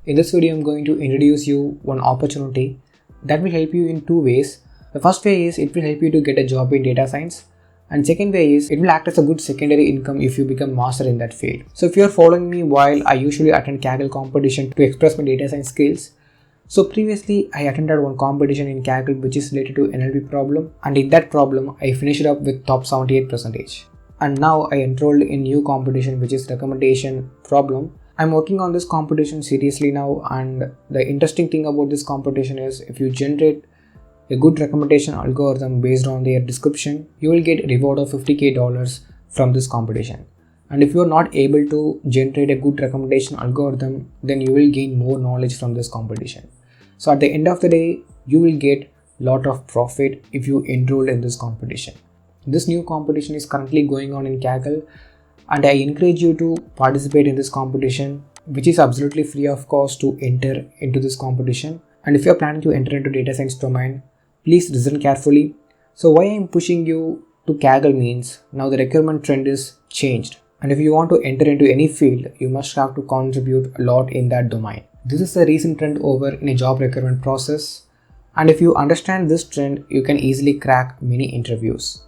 In this video, I'm going to introduce you one opportunity that will help you in two ways. The first way is it will help you to get a job in data science. And second way is it will act as a good secondary income if you become master in that field. So if you're following me while I usually attend Kaggle competition to express my data science skills. So previously I attended one competition in Kaggle which is related to NLP problem, and in that problem I finished up with top 78%. And now I enrolled in new competition which is recommendation problem. I'm working on this competition seriously now, and the interesting thing about this competition is if you generate a good recommendation algorithm based on their description, you will get a reward of $50,000 from this competition. And if you are not able to generate a good recommendation algorithm, then you will gain more knowledge from this competition. So at the end of the day, you will get a lot of profit if you enroll in this competition. This new competition is currently going on in Kaggle, and I encourage you to participate in this competition, which is absolutely free of cost to enter into this competition. And if you are planning to enter into data science domain, please listen carefully. So why I am pushing you to Kaggle means now the requirement trend is changed. And if you want to enter into any field, you must have to contribute a lot in that domain. This is a recent trend over in a job requirement process. And if you understand this trend, you can easily crack many interviews.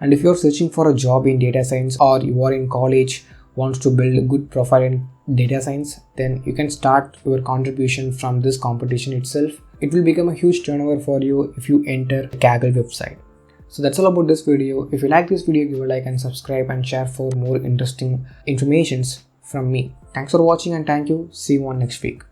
And if you're searching for a job in data science, or you are in college, wants to build a good profile in data science, then you can start your contribution from this competition itself. It will become a huge turnover for you if you enter the Kaggle website. So that's all about this video. If you like this video, give a like and subscribe and share for more interesting informations from me. Thanks for watching and thank you. See you on next week.